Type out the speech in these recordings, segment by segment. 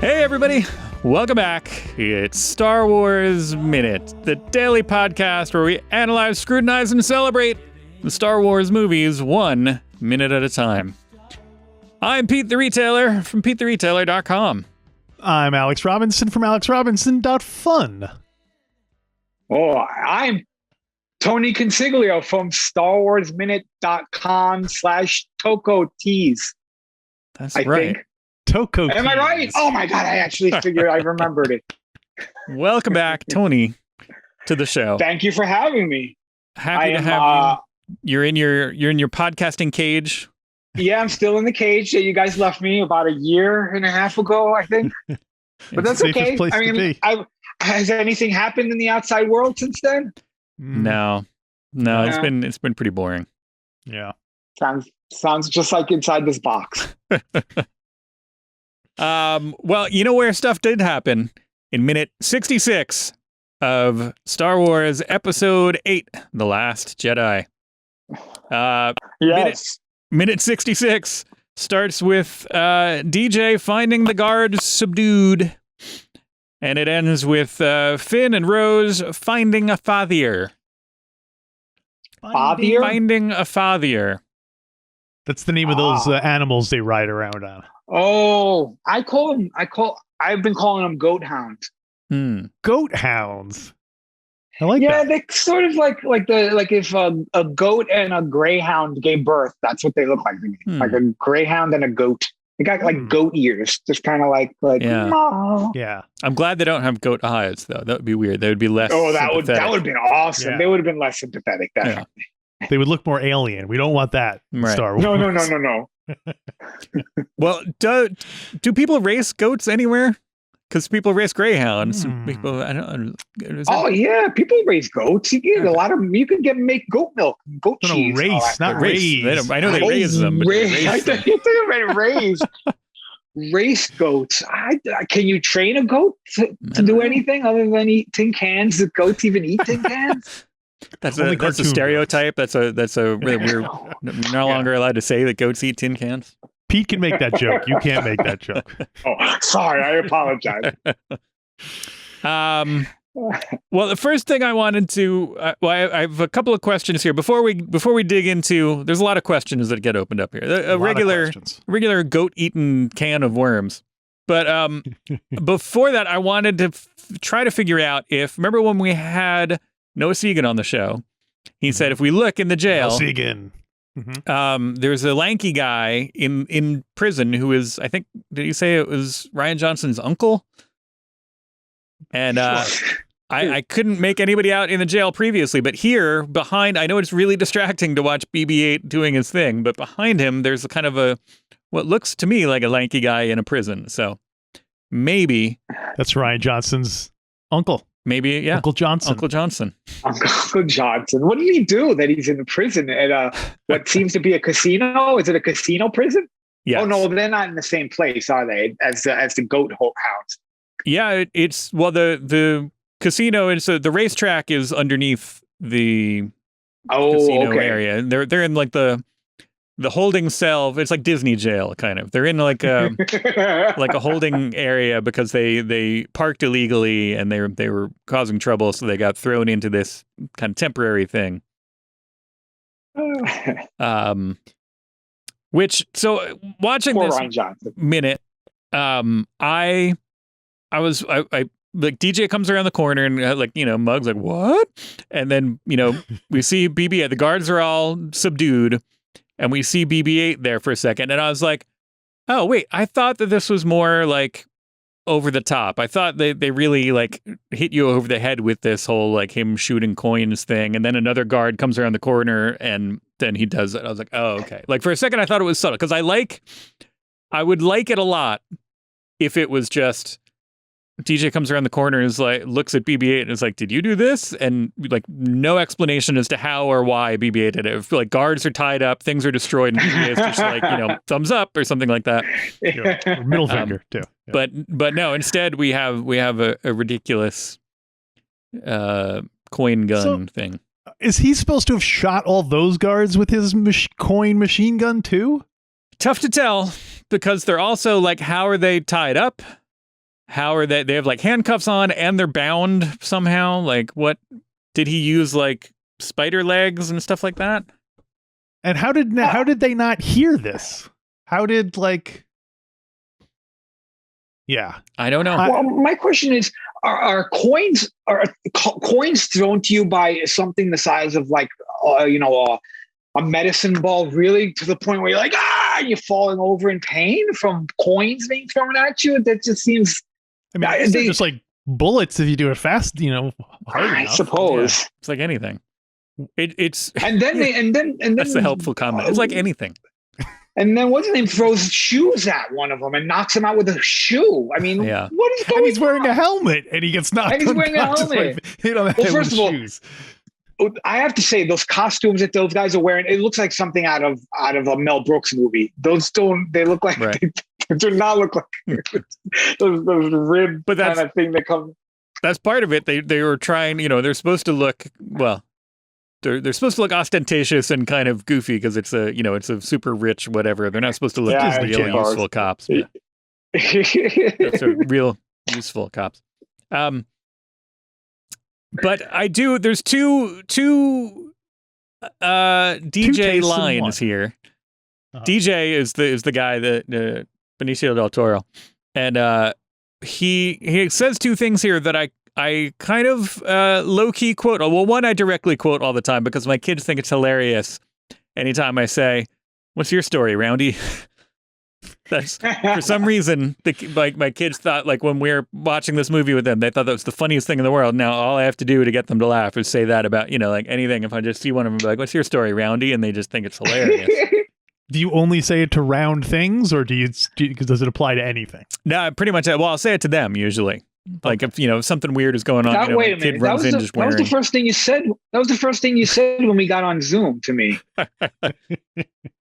Hey everybody, welcome back. It's Star Wars Minute, the daily podcast where we analyze, scrutinize, and celebrate the Star Wars movies 1 minute at a time. I'm Pete the Retailer from PeteTheRetailer.com. I'm Alex Robinson from AlexRobinson.fun. Oh, I'm Tony Consiglio from StarWarsMinute.com/TocoTees. That's I right. think. Toco. Am I right? Oh my God, I actually figured I remembered it. Welcome back, Tony, to the show. Thank you for having me. Happy to have you. You're in your podcasting cage. Yeah, I'm still in the cage that you guys left me about a year and a half ago, I think. But that's okay. I mean, has anything happened in the outside world since then? No, it's been pretty boring. Yeah. Sounds just like inside this box. Well, you know where stuff did happen? In minute 66 of Star Wars Episode 8, The Last Jedi. Yes. Minute 66 starts with DJ finding the guards subdued, and it ends with Finn and Rose finding a fathier. Fathier? Finding a fathier. That's the name of those animals they ride around on. Oh, I've been calling them goathounds. Goathounds. I like yeah, that. they sort of like if a goat and a greyhound gave birth, that's what they look like to me. Like a greyhound and a goat. They got like goat ears, just kind of like yeah. Oh. Yeah. I'm glad they don't have goat eyes though. That would be weird. They would be less. Oh, that would have been awesome. Yeah. They would have been less sympathetic. Definitely. Yeah. They would look more alien. We don't want that in Right. Star Wars. No. Well, do people race goats anywhere? Because people race greyhounds. People, I don't. Oh yeah, people raise goats. You get a lot of. You can make goat milk, goat cheese. Race, not raise. I know they raise them. But raise goats. Can you train a goat to do anything other than eat tin cans? Do goats even eat tin cans? That's a stereotype. That's a really weird. We're no longer allowed to say that goats eat tin cans. Pete can make that joke. You can't make that joke. Oh, sorry. I apologize. Well, the first thing I wanted to, I have a couple of questions here before we dig into. There's a lot of questions that get opened up here. A regular goat-eaten can of worms. But before that, I wanted to try to figure out if, remember when we had Noah Segan on the show, he said if we look in the jail, Noah Segan. There's a lanky guy in prison who is, I think, did you say it was Rian Johnson's uncle? And I couldn't make anybody out in the jail previously, but here behind, I know it's really distracting to watch BB-8 doing his thing, but behind him there's a kind of what looks to me like a lanky guy in a prison. So maybe that's Rian Johnson's uncle. Maybe, yeah. Uncle Johnson. Uncle Johnson. What did he do that he's in prison at what seems to be a casino? Is it a casino prison? Yes. Oh, no, they're not in the same place, are they, as the goat house? Yeah, it's, well, the casino, and so the racetrack is underneath the casino area. They're in like the holding cell. It's like Disney jail, kind of. They're in like a holding area because they parked illegally and they were causing trouble, so they got thrown into this kind of temporary thing. Which, so watching Poor this Rian Johnson. minute, I was like, DJ comes around the corner and Mug's like, what? And then, we see BB-8. The guards are all subdued. And we see BB-8 there for a second. And I was like, oh, wait, I thought that this was more like over the top. I thought they really like hit you over the head with this whole like him shooting coins thing. And then another guard comes around the corner and then he does it. I was like, oh, okay. Like for a second, I thought it was subtle because I would like it a lot if it was just DJ comes around the corner and is like, looks at BB-8 and is like, did you do this? And like no explanation as to how or why BB-8 did it. If, like guards are tied up, things are destroyed, and BB-8 is just like, thumbs up or something like that. Middle finger too. Yeah. But no, instead we have a ridiculous coin gun thing. Is he supposed to have shot all those guards with his coin machine gun too? Tough to tell because they're also like, how are they tied up? how are they have like handcuffs on and they're bound somehow? Like, what did he use, like spider legs and stuff like that? And how did they not hear this? How did yeah, I don't know. Well, my question is, are coins thrown to you by something the size of like a medicine ball, really, to the point where you're like, you're falling over in pain from coins being thrown at you? That just seems. I mean, they're just like bullets if you do it fast, hard I enough. suppose. Yeah. It's like anything. It's and then that's a helpful comment. It's like anything. And then what's his name throws shoes at one of them and knocks him out with a shoe. I mean, what is going on? And he's wearing a helmet and he gets knocked. And he's wearing a helmet. Well, first of all, I have to say, those costumes that those guys are wearing, it looks like something out of a Mel Brooks movie. Those don't. They look like they do not look like those rib kind of thing that come. That's part of it. They were trying. They're supposed to look well. They're supposed to look ostentatious and kind of goofy because it's a super rich whatever. They're not supposed to look as real useful cops. That's real useful cops. But I do. There's two DJ lines here. DJ is the guy that Benicio del Toro, and he says two things here that I kind of low-key quote. Well, one I directly quote all the time because my kids think it's hilarious anytime I say, "What's your story, Roundy?" That's for some reason my kids thought, like, when we're watching this movie with them, they thought that was the funniest thing in the world. Now all I have to do to get them to laugh is say that about like anything. If I just see one of them, be like, "What's your story, Roundy?" and they just think it's hilarious. Do you only say it to round things, or does it apply to anything? No, pretty much. Well, I'll say it to them usually. Like if something weird is going on, wait a minute. That was the first thing you said. That was the first thing you said when we got on Zoom to me.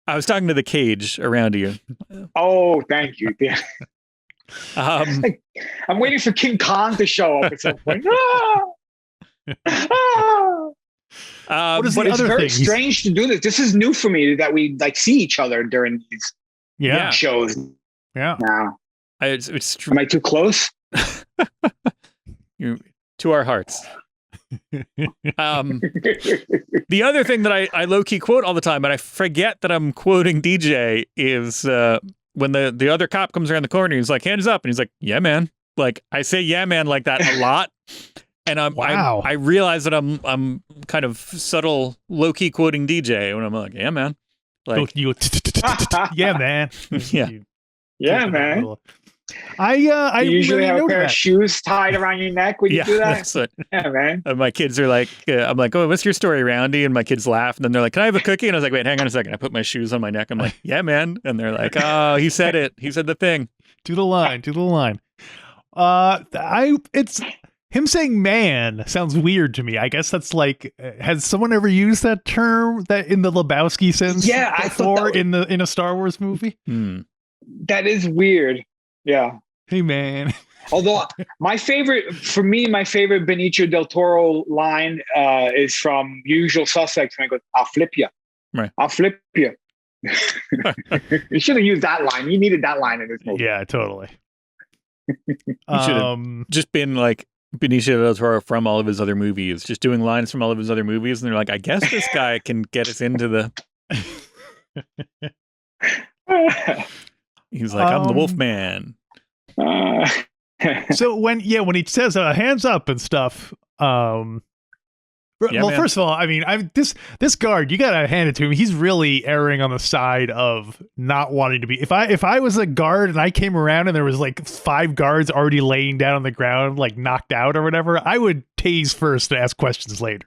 I was talking to the cage around you. Oh, thank you. I'm waiting for King Kong to show up at some point. What is the but it's other very thing? strange to do this. This is new for me that we see each other during these shows. Yeah. Now, it's true. Am I too close? To our hearts. The other thing that I low-key quote all the time, and I forget that I'm quoting DJ, is when the other cop comes around the corner, he's like, "Hands up," and he's like, "Yeah, man." Like, I say "yeah, man" like that a lot, and I realize that I'm kind of subtle low-key quoting DJ when I'm like, "Yeah, man." Like, yeah, man. Yeah, man. I you usually really have a pair of shoes tied around your neck when you do that. That's what, yeah, man. And my kids are like, I'm like, "Oh, what's your story, Roundy?" And my kids laugh, and then they're like, "Can I have a cookie?" And I was like, "Wait, hang on a second." I put my shoes on my neck. I'm like, "Yeah, man." And they're like, "Oh, he said it. He said the thing." To the line. It's him saying "man" sounds weird to me. I guess that's like, has someone ever used that term that in the Lebowski sense? Yeah, I thought in a Star Wars movie. That is weird. Yeah. Hey, man. Although my favorite Benicio del Toro line is from Usual Suspects when he goes, "I'll flip you." Right. "I'll flip you." You should have used that line. You needed that line in this movie. Yeah, totally. You should have just been like Benicio del Toro from all of his other movies, just doing lines from all of his other movies, and they're like, "I guess this guy can get us into the." He's like, "I'm the Wolfman." So when he says "hands up" and stuff, well, man. First of all, I mean, this guard, you gotta hand it to him. He's really erring on the side of not wanting to be. If I was a guard and I came around and there was like 5 guards already laying down on the ground, like knocked out or whatever, I would tase first and ask questions later.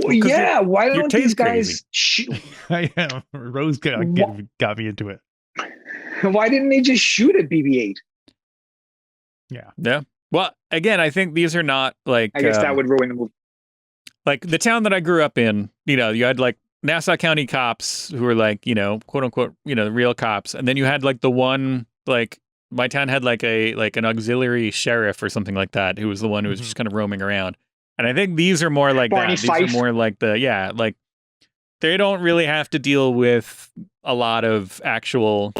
Yeah, why don't these guys shoot? I am. Rose got me into it. Why didn't they just shoot at BB-8? Yeah. Well, again, I think these are not like. I guess that would ruin the movie. Like the town that I grew up in, you had like Nassau County cops who were like, quote unquote, the real cops, and then you had like the one, like my town had like an auxiliary sheriff or something like that who was the one who was just kind of roaming around. And I think these are more like Barney that. These Fife. are more like like they don't really have to deal with a lot of actual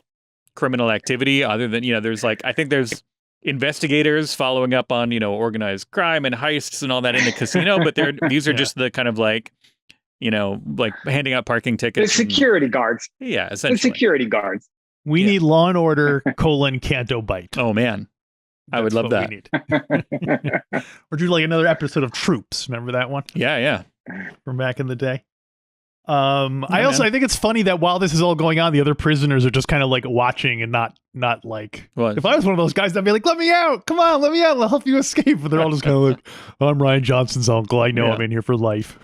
criminal activity other than, there's like, I think there's investigators following up on, organized crime and heists and all that in the casino, but these are just the kind of like, like handing out parking tickets. The security guards. Yeah, essentially. The security guards. We need Law and Order, Canto Bight. Oh, man. I would love that. We need. Or do like another episode of Troops. Remember that one? Yeah. From back in the day. I think it's funny that while this is all going on, the other prisoners are just kind of like watching and not like, if I was one of those guys, I'd be like, let me out. Come on, let me out. I'll help you escape. But they're all just kind of like, I'm Ryan Johnson's uncle. I know I'm in here for life.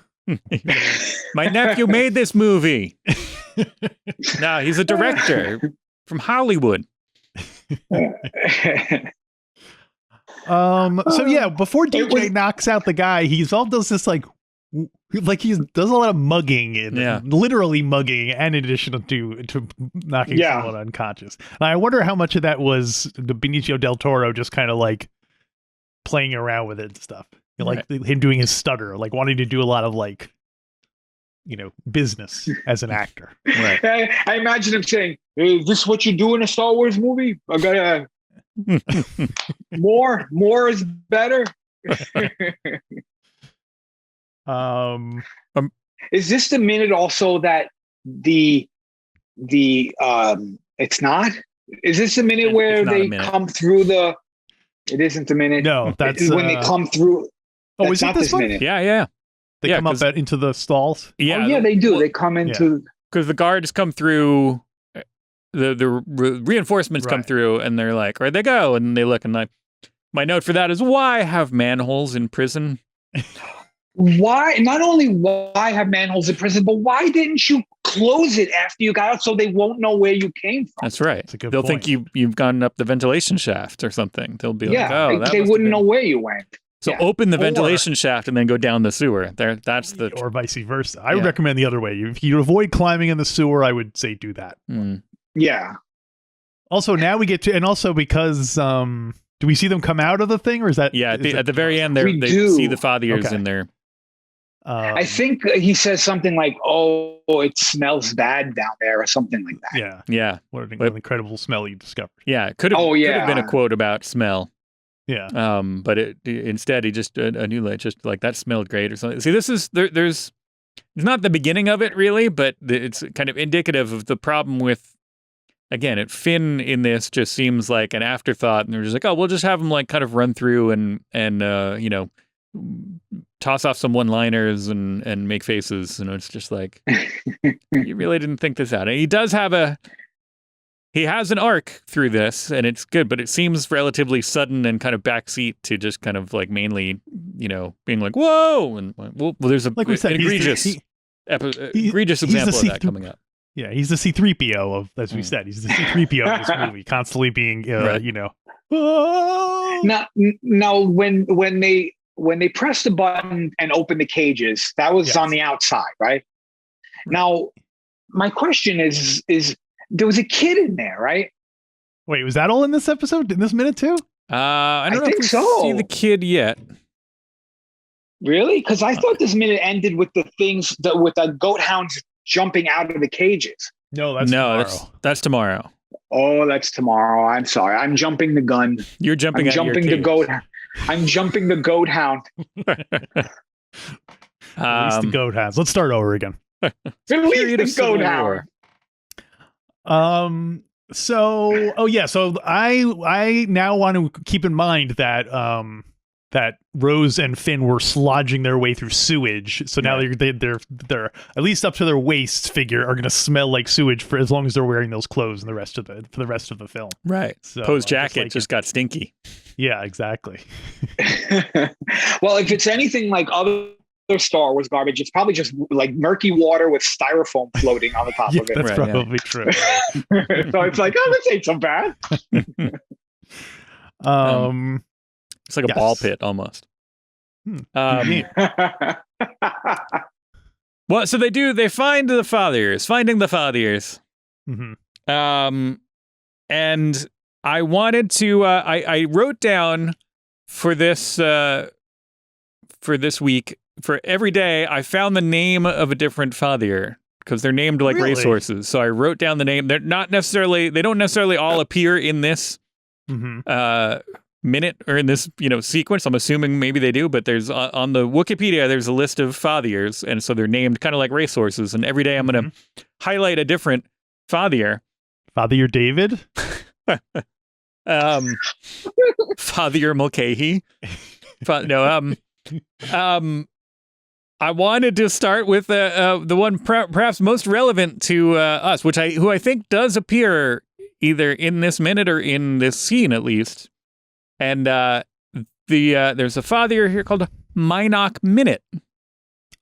My nephew made this movie. No, he's a director from Hollywood. So yeah, before DJ knocks out the guy, he's all does this like he does a lot of mugging and literally mugging, and in addition to knocking someone unconscious. And I wonder how much of that was the Benicio del Toro just kind of like playing around with it and stuff. Like him doing his stutter, like wanting to do a lot of like, business as an actor. Right. I imagine him saying, "Is this what you do in a Star Wars movie? I gotta more is better." Is this the minute also that the it's not? Is this the minute where they come through the? It isn't the minute. No, that's when they come through. Oh, is it this one? minute? Yeah. They come up into the stalls. Yeah, they do. They come into because the guards come through. The reinforcements come through, and they're like, "Where'd they go?" And they look, and like, my note for that is, why have manholes in prison? Why? Not only why have manholes in prison, but why didn't you close it after you got out so they won't know where you came from? That's right. That's a good They'll point. think you've gone up the ventilation shaft or something. They'll be like, "Oh, they wouldn't know where you went." So open the ventilation shaft and then go down the sewer. That's the or vice versa. I would recommend the other way. If you avoid climbing in the sewer, I would say do that. Yeah. Also, now we get to, and also because do we see them come out of the thing, or is that at the very end? They see the fathers in there. I think he says something like, "Oh, it smells bad down there," or something like that. Yeah. What an incredible smell you discovered. Yeah, it could have been a quote about smell. Yeah. But instead he just a new light, just like that smelled great or something. See, this is there's it's not the beginning of it really, but it's kind of indicative of the problem with, again, Finn in this just seems like an afterthought, and they're just like, oh, we'll just have him like kind of run through and toss off some one-liners and make faces, and it's just like you really didn't think this out. And he has an arc through this, and it's good, but it seems relatively sudden and kind of backseat to just kind of like mainly, being like, whoa, and well, there's a like we said, egregious example of that coming up. Yeah, he's the C-3PO of, as we said, he's the C-3PO of this movie, constantly being, Now, when they press the button and open the cages, that was on the outside, right? Now, my question is there was a kid in there, right? Wait, was that all in this episode? In this minute too? I don't know if we see the kid yet. Really? Because I thought this minute ended with with the goathounds jumping out of the cages. No, tomorrow. That's tomorrow. Oh, that's tomorrow. I'm sorry. I'm jumping the gun. You're jumping out jumping your the goat. I'm jumping the goathound. At least the goathounds. Let's start over again. At least the goathound. So I now want to keep in mind that that Rose and Finn were slodging their way through sewage. So now they're at least up to their waists figure are going to smell like sewage for as long as they're wearing those clothes for the rest of the film. Right. So Poe's jacket just got stinky. Yeah, exactly. Well, if it's anything like other Star Wars garbage, it's probably just like murky water with styrofoam floating on the top of it. That's probably true. So it's like, oh, this ain't so bad. It's like a ball pit almost. Well, so they find the fathers, finding the fathers. Mm-hmm. And I wanted to, I wrote down for this week, for every day, I found the name of a different father because they're named like racehorses. So I wrote down the name. They don't necessarily all appear in this minute or in this, sequence. I'm assuming maybe they do, but there's on the Wikipedia, there's a list of fathiers. And so they're named kind of like racehorses. And every day I'm going to highlight a different fathier. Fathier David? Fathier Mulcahy. I wanted to start with the one perhaps most relevant to us, who I think does appear either in this minute or in this scene at least. And there's a fathier here called Mynock Minute.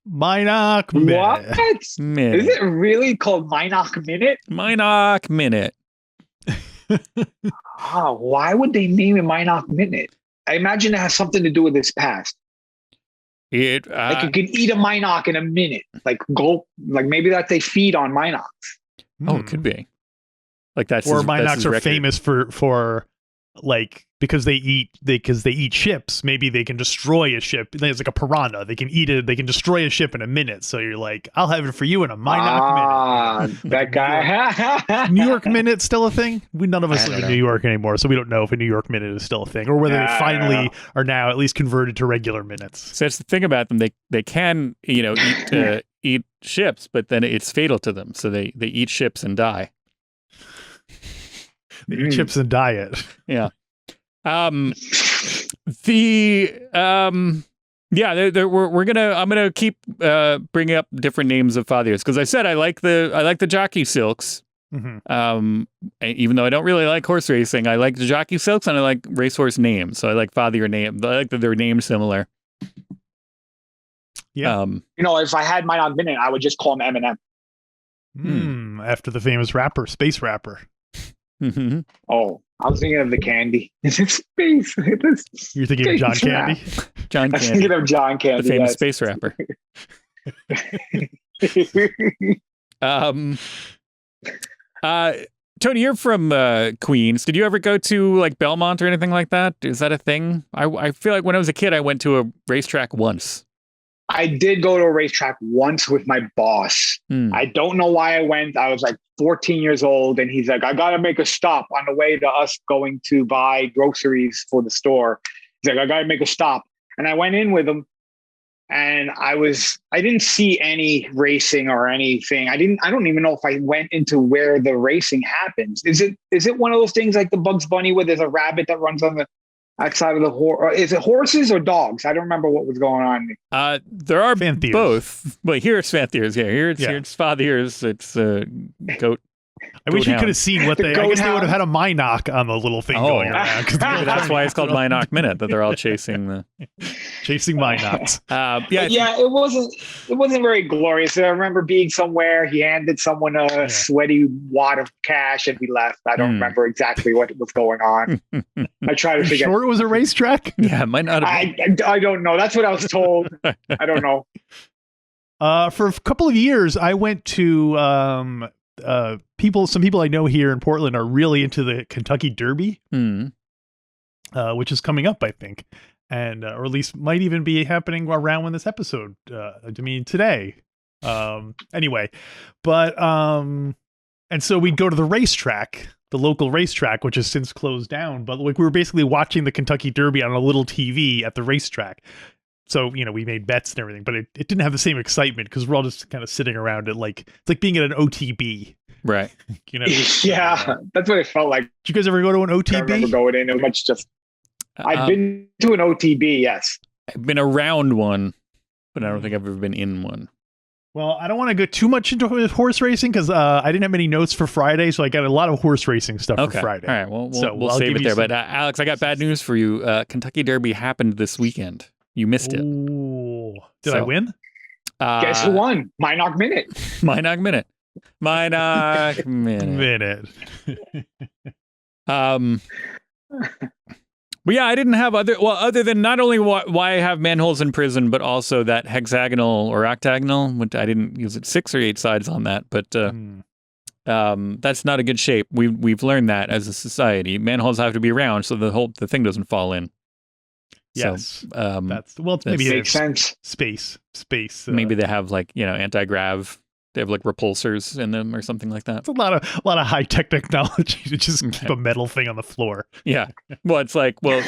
Mynock Minute. What? Minute. Is it really called Mynock Minute? Mynock Minute. Why would they name it Mynock Minute? I imagine it has something to do with his past. Like you can eat a Mynock in a minute. Like maybe that they feed on Mynocks. Oh, it could be. Like that's or Mynocks are famous for like because they eat ships. Maybe they can destroy a ship. It's like a piranha. They can eat it. They can destroy a ship in a minute. So you're like, I'll have it for you in a Mynock minute. That guy. New York Minute still a thing? None of us live in New York anymore, so we don't know if a New York Minute is still a thing, or whether they finally are now at least converted to regular minutes. So that's the thing about them. They can eat ships, but then it's fatal to them. So they eat ships and die. They eat chips and diet. Yeah. I'm gonna keep bringing up different names of fathiers because I said I like the jockey silks. Mm-hmm. Even though I don't really like horse racing, I like the jockey silks and I like racehorse names. So I like fathier name. I like that they're named similar. Yeah. If I had Mynock Minute, I would just call him Eminem. After the famous rapper, space rapper. Mm-hmm. Oh, I was thinking of the candy. Is it space? You're thinking of John Candy? John Candy. I was thinking of John Candy. The famous space rapper. Tony, you're from Queens. Did you ever go to like Belmont or anything like that? Is that a thing? I feel like when I was a kid, I went to a racetrack once. I did go to a racetrack once with my boss. I don't know why I went. I was like 14 years old and he's like, I got to make a stop on the way to us going to buy groceries for the store. He's like, I got to make a stop. And I went in with him and I didn't see any racing or anything. I don't even know if I went into where the racing happens. Is it one of those things like the Bugs Bunny where there's a rabbit that runs on the outside of the horse? Is it horses or dogs? I don't remember what was going on. There are Fantheers. Both, but here it's Fantheers. Yeah, here it's Fathiers. It's goat. I wish you could have seen what I guess they would have had a Mynock on the little thing going around. That's why it's called Mynock Minute, that they're all chasing Mynocks. It wasn't very glorious. I remember being somewhere. He handed someone a sweaty wad of cash and we left. I don't remember exactly what was going on. I try to figure. Sure, it was a racetrack. Yeah, it might not have been. I don't know. That's what I was told. I don't know. For a couple of years, I went to some people I know here in Portland are really into the Kentucky Derby, which is coming up, I think, and or at least might even be happening around when this episode. Today. Anyway, but and so we'd go to the racetrack, the local racetrack, which has since closed down. But like we were basically watching the Kentucky Derby on a little TV at the racetrack. So, we made bets and everything, but it didn't have the same excitement because we're all just kind of sitting around it. Like, it's like being at an OTB. Right. Yeah, that's what it felt like. Did you guys ever go to an OTB? I remember going in. It was much just... I've been to an OTB, yes. I've been around one, but I don't think I've ever been in one. Well, I don't want to go too much into horse racing because I didn't have many notes for Friday, so I got a lot of horse racing stuff for Friday. All right, well, we'll save it there. But Alex, I got bad news for you. Kentucky Derby happened this weekend. You missed it. Ooh. Did I win? Guess who won? Mynock Minute. Mynock Minute. Mynock Minute. But yeah, I didn't have other than not only why I have manholes in prison, but also that hexagonal or octagonal, which I didn't use it 6 or 8 sides on that, but that's not a good shape. We've learned that as a society. Manholes have to be round so the thing doesn't fall in. Yes, so, maybe makes sense. Space. Maybe they have like anti-grav They have like repulsors in them or something like that. It's a lot of high tech technology to just keep a metal thing on the floor. Yeah. Well, it's like, well,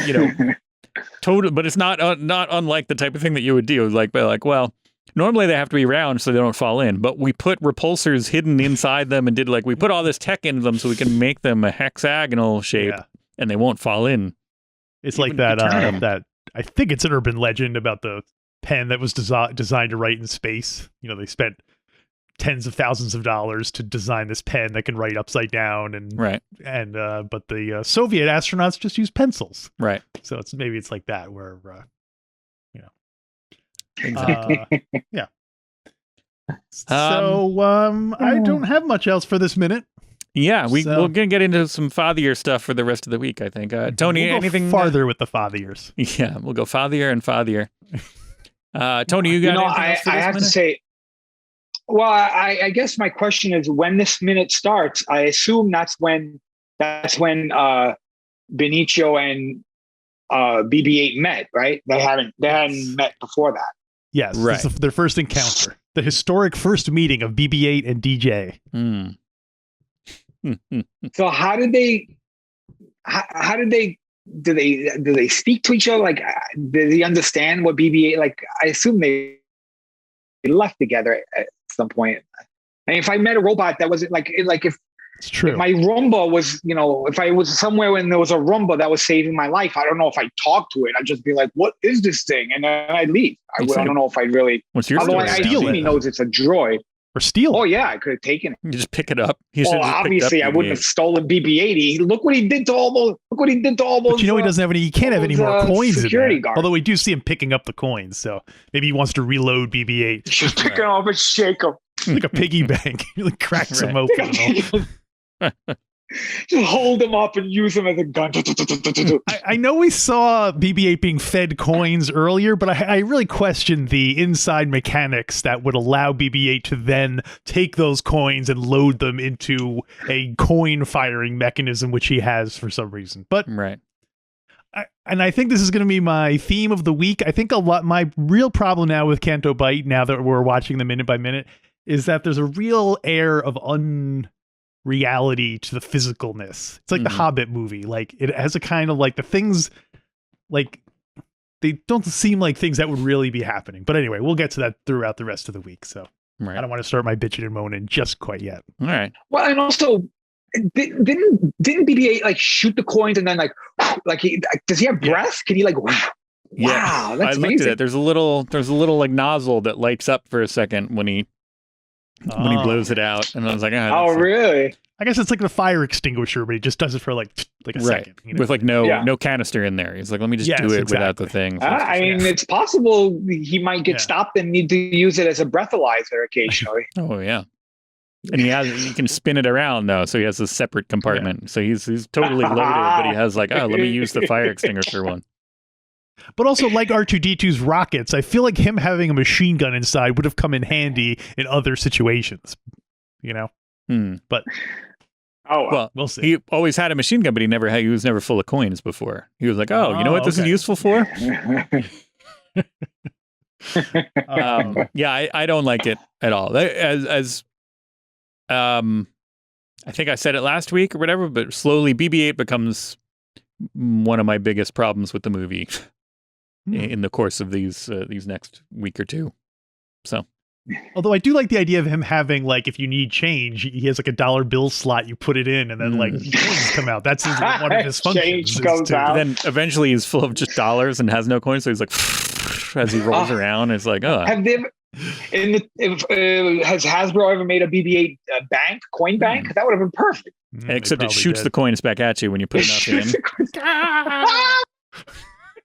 total, but it's not unlike the type of thing that you would do. Like, well, normally they have to be round so they don't fall in, but we put repulsors hidden inside them and we put all this tech into them so we can make them a hexagonal shape and they won't fall in. It's like that I think it's an urban legend about the pen that was designed to write in space. They spent tens of thousands of dollars to design this pen that can write upside down, and but the Soviet astronauts just use pencils. Right. So maybe it's like that where Exactly. yeah. So I don't have much else for this minute. Yeah, we're gonna get into some fathier stuff for the rest of the week, I think. Tony, we'll go anything farther with the fathiers? Yeah, we'll go fathier and fathier. Tony, you got anything else for I this have minute? to say, well, I guess my question is, when this minute starts, I assume that's when Benicio and BB-8 met, right? They hadn't met before that. Yes, right. This is their first encounter, the historic first meeting of BB-8 and DJ. So how did they do they speak to each other? Like, did they understand what BB-8, like, I assume they left together at some point. I mean, if I met a robot that wasn't like if it's true, if my Roomba was, if I was somewhere when there was a Roomba that was saving my life, I don't know if I'd talk to it. I'd just be like, what is this thing? And then I'd leave. I don't know if I'd really, what's your although story? I assume he knows it's a droid. Or steal it. Oh yeah, I could have taken it. You just pick it up. Obviously, I wouldn't have stolen BB-8. Look what he did to all those. But he doesn't have any. He can't have any more coins in there. Guards. Although we do see him picking up the coins, so maybe he wants to reload BB-8. Just pick it up and shake them like a piggy bank. He like cracks him open. Just hold them up and use them as a gun. I know we saw BB-8 being fed coins earlier, but I really question the inside mechanics that would allow BB-8 to then take those coins and load them into a coin firing mechanism, which he has for some reason. But right. I think this is going to be my theme of the week. I think my real problem now with Canto Bight, now that we're watching them minute by minute, is that there's a real air of reality to the physicalness. It's like the Hobbit movie. Like, it has a kind of like the things, like, they don't seem like things that would really be happening. But anyway, we'll get to that throughout the rest of the week. So I don't want to start my bitching and moaning just quite yet. All right. Well, and also, didn't BB-8 like shoot the coins and then does he have breath? Can he like? Wow, that's amazing. Looked at it. There's a little like nozzle that lights up for a second when he blows it out, and I was like, really? I guess it's like the fire extinguisher, but he just does it for like a second. With like no canister in there. He's like, let me just do it without the thing. So I mean, it's possible he might get stopped and need to use it as a breathalyzer occasionally. Oh yeah. And he can spin it around though, so he has a separate compartment. So he's totally loaded, but he has like, let me use the fire extinguisher one. But also, like R2-D2's rockets, I feel like him having a machine gun inside would have come in handy in other situations, But well, we'll see. He always had a machine gun, but he was never full of coins before. He was like, you know what this is useful for? I don't like it at all. I think I said it last week or whatever, but slowly BB-8 becomes one of my biggest problems with the movie in the course of these next week or two. So, although I do like the idea of him having, like, if you need change, he has like a dollar bill slot, you put it in, and then like coins come out. That's one of his functions. Change goes out. Then eventually he's full of just dollars and has no coins, so he's like as he rolls around. It's like, Have they has Hasbro ever made a BB-8 coin bank? That would have been perfect. Except it shoots the coins back at you when you put enough in.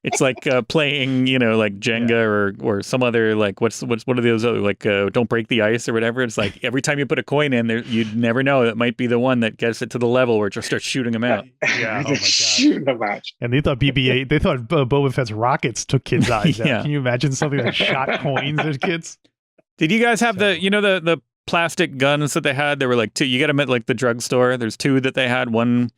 It's like playing, like Jenga or some other, like, what are those other, like, Don't Break the Ice or whatever. It's like every time you put a coin in there, you'd never know. It might be the one that gets it to the level where it just starts shooting them out. Yeah, oh my God. Shooting them out. And they thought BB-8, they thought Boba Fett's rockets took kids' eyes out. Can you imagine something that shot coins at kids? Did you guys have the plastic guns that they had? There were like two. You get them at like the drugstore. There's two that they had. One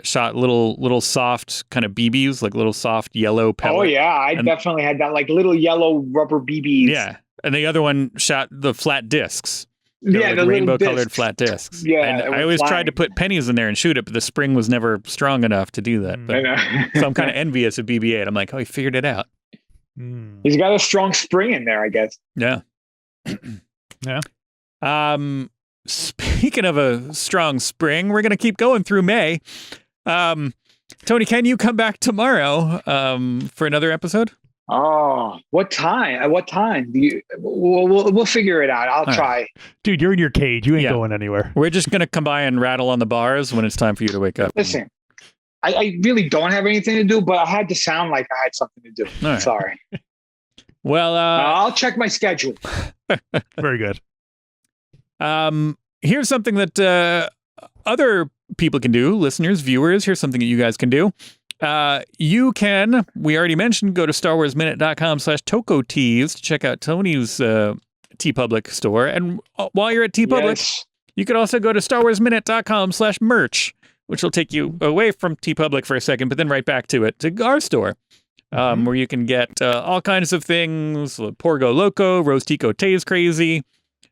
shot little soft kind of BBs, like little soft yellow pellet. Oh yeah, I definitely had that, like little yellow rubber BBs. Yeah, and the other one shot the flat discs. Yeah, the rainbow colored discs. flat discs. Yeah, and it was I always tried flying. to put pennies in there and shoot it, but the spring was never strong enough to do that. I But, know. so I'm kind of envious of BB-8. I'm like, oh, he figured it out. He's got a strong spring in there, I guess. Yeah. Yeah. Speaking of a strong spring, we're gonna keep going through May. Tony, can you come back tomorrow for another episode? Oh, what time? At what time? We'll figure it out. I'll All try. Dude, you're in your cage. You ain't Yeah. going anywhere. We're just gonna come by and rattle on the bars when it's time for you to wake up. Listen, I really don't have anything to do, but I had to sound like I had something to do. All right. Sorry. Well, I'll check my schedule. Very good. here's something that other people can do, listeners, viewers. Here's something that you guys can do. You can, we already mentioned, go to StarWarsMinute.com/TocoTees to check out Tony's TeePublic store. And while you're at TeePublic, you could also go to StarWarsMinute.com/merch, which will take you away from TeePublic for a second, but then right back to it, to our store, where you can get all kinds of things. Porgo Loco, Rose Tico Tay's Crazy.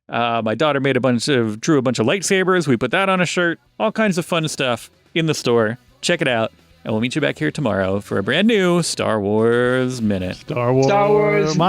My daughter drew a bunch of lightsabers. We put that on a shirt. All kinds of fun stuff in the store. Check it out. And we'll meet you back here tomorrow for a brand new Star Wars Minute. Star Wars Minute.